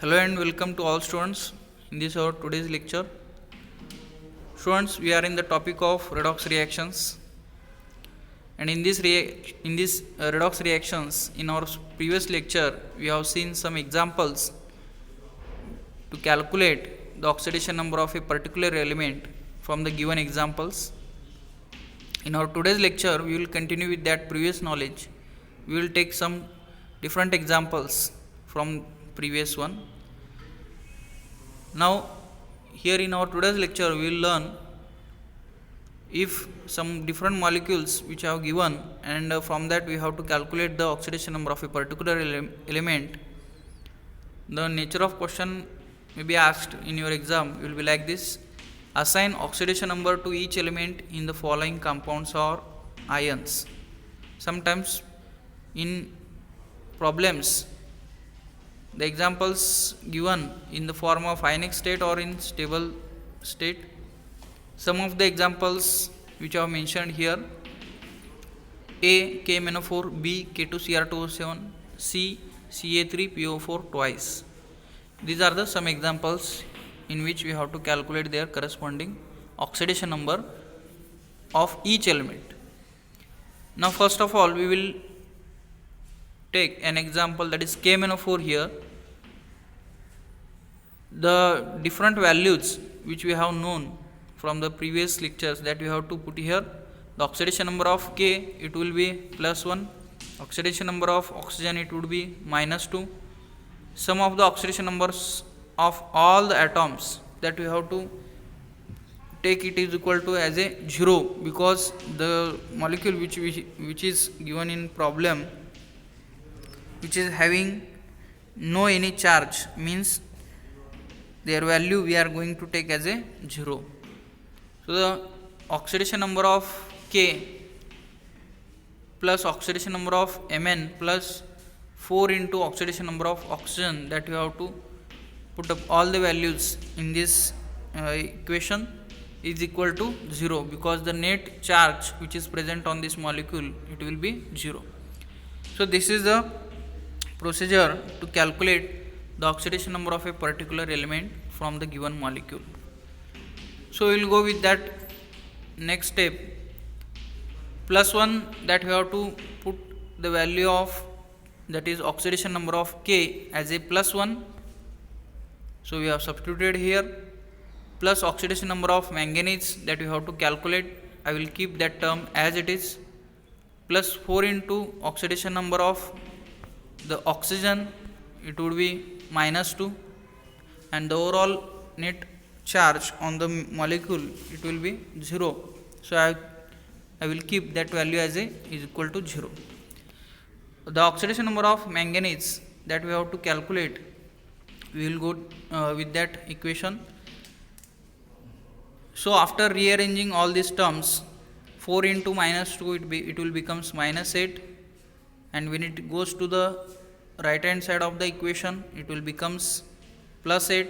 Hello and welcome to all students in this our today's lecture. Students, we are in the topic of redox reactions, and in this redox reactions, in our previous lecture we have seen some examples to calculate the oxidation number of a particular element from the given examples. In our today's lecture we will continue with that previous knowledge. We will take some different examples from previous one. Now here in our today's lecture we will learn if some different molecules which I have given, and from that we have to calculate the oxidation number of a particular element. The nature of question may be asked in your exam will be like this: assign oxidation number to each element in the following compounds or ions. Sometimes in problems the examples given in the form of ionic state or in stable state. Some of the examples which I have mentioned here: A KMnO4, B K2Cr2O7, C Ca3PO4 twice. These are the some examples in which we have to calculate their corresponding oxidation number of each element. Now first of all we will take an example, that is KMnO4 here. The different values which we have known from the previous lectures, that we have to put here. The oxidation number of K, it will be +1. Oxidation number of oxygen, it would be -2. Sum of the oxidation numbers of all the atoms, that we have to take it is equal to as a 0, because the molecule which is given in problem, which is having no any charge, means their value we are going to take as a 0. So the oxidation number of K plus oxidation number of Mn plus 4 into oxidation number of oxygen, that we have to put up all the values in this equation, is equal to 0, because the net charge which is present on this molecule, it will be 0. So this is the procedure to calculate the oxidation number of a particular element from the given molecule. So we will go with that next step. +1, that we have to put the value of, that is oxidation number of K, as a +1. So we have substituted here. Plus oxidation number of manganese, that we have to calculate. I will keep that term as it is. Plus 4 into oxidation number of the oxygen, it would be -2, and the overall net charge on the molecule, it will be 0. So I will keep that value as a is equal to 0. The oxidation number of manganese, that we have to calculate, we will go with that equation. So after rearranging all these terms, 4 into -2, it will becomes -8, and when it goes to the right hand side of the equation, it will becomes +8,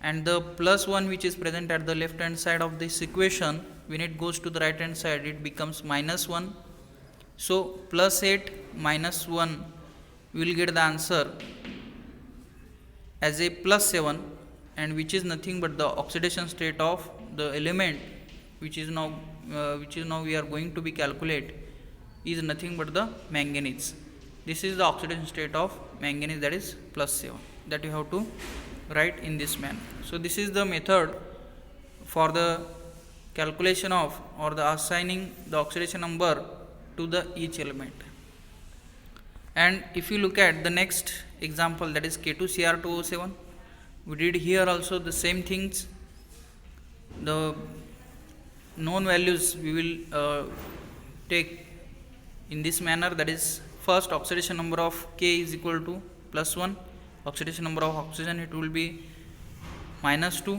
and the +1 which is present at the left hand side of this equation, when it goes to the right hand side, it becomes -1. So +8 -1, we will get the answer as a +7, and which is nothing but the oxidation state of the element which is now we are going to be calculate, is nothing but the manganese. This is the oxidation state of manganese, that is +7, that you have to write in this manner. So this is the method for the calculation of, or the assigning the oxidation number to the each element. And if you look at the next example, that is K2Cr2O7, we did here also the same things. The known values we will take in this manner, that is first oxidation number of K is equal to +1, oxidation number of oxygen, it will be -2,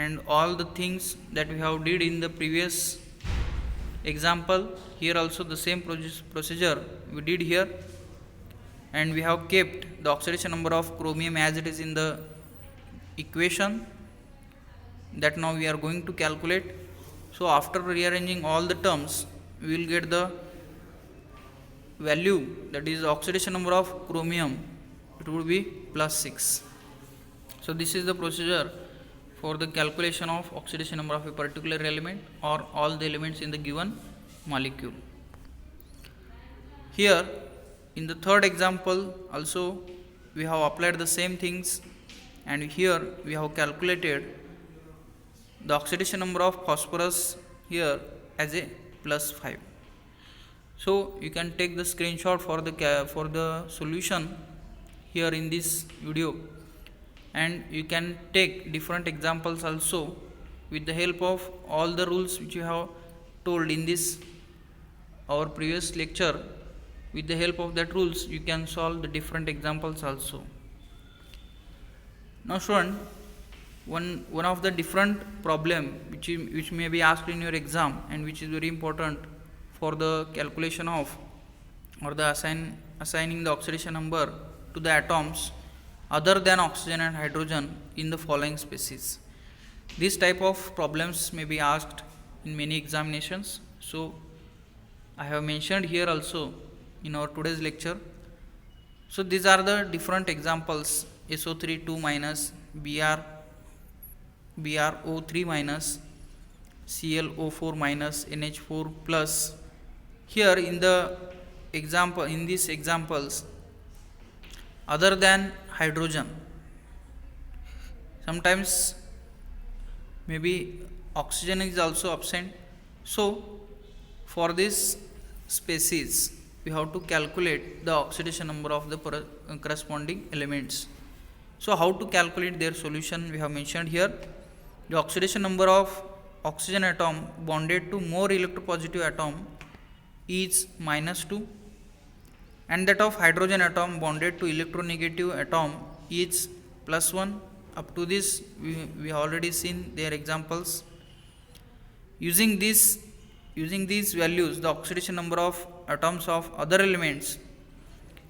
and all the things that we have did in the previous example, here also the same procedure we did here, and we have kept the oxidation number of chromium as it is in the equation, that now we are going to calculate. So after rearranging all the terms, we will get the value, that is oxidation number of chromium, it would be plus 6. So this is the procedure for the calculation of oxidation number of a particular element or all the elements in the given molecule. Here in the third example also we have applied the same things, and here we have calculated the oxidation number of phosphorus here as a plus 5. So you can take the screenshot for the solution here in this video, and you can take different examples also with the help of all the rules which you have told in this our previous lecture. With the help of that rules you can solve the different examples also. Now student, one of the different problem which may be asked in your exam and which is very important for the calculation of or the assigning the oxidation number to the atoms other than oxygen and hydrogen in the following species. This type of problems may be asked in many examinations. So I have mentioned here also in our today's lecture. So these are the different examples: SO3 2 minus, BrO3 minus, ClO4 minus, NH4 plus. Here in the example, in these examples, other than hydrogen, sometimes maybe oxygen is also absent. So for this species we have to calculate the oxidation number of the corresponding elements. So how to calculate their solution we have mentioned here. The oxidation number of oxygen atom bonded to more electropositive atom is -2, and that of hydrogen atom bonded to electronegative atom is +1. Up to this we have already seen their examples. Using these values, the oxidation number of atoms of other elements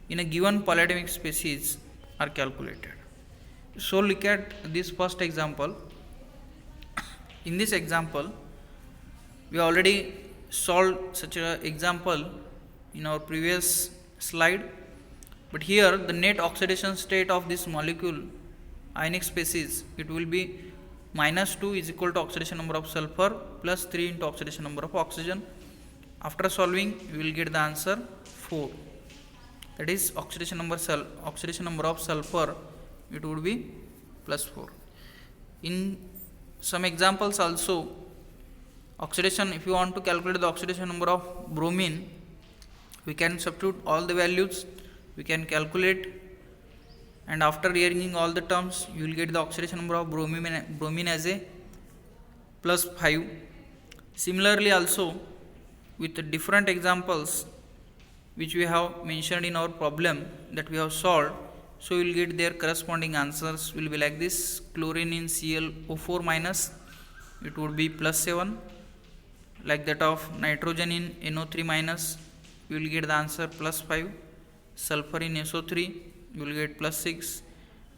in a given polyatomic species are calculated. So look at this first example. In this example we already solved such an example in our previous slide, but here the net oxidation state of this molecule ionic species, it will be -2 is equal to oxidation number of sulfur plus 3 into oxidation number of oxygen. After solving we will get the answer 4, that is oxidation number of sulfur, it would be +4. In some examples also, oxidation, if you want to calculate the oxidation number of bromine, we can substitute all the values, we can calculate, and after rearranging all the terms you will get the oxidation number of bromine as a +5. Similarly also with the different examples which we have mentioned in our problem that we have solved, so we will get their corresponding answers will be like this. Chlorine in ClO4 minus, it would be +7, like that of nitrogen in NO3 minus, we will get the answer +5. Sulfur in SO3 you will get +6.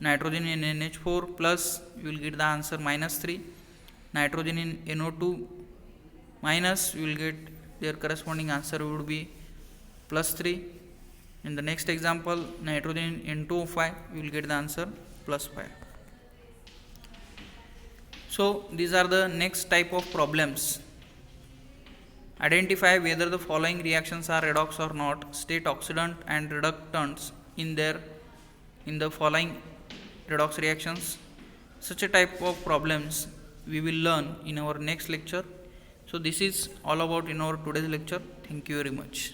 Nitrogen in NH4 plus, you will get the answer -3. Nitrogen in NO2 minus, you will get their corresponding answer would be +3. In the next example, nitrogen in N2O5, you will get the answer +5. So these are the next type of problems. Identify whether the following reactions are redox or not. State oxidant and reductants in the following redox reactions. Such a type of problems we will learn in our next lecture. So this is all about in our today's lecture. Thank you very much.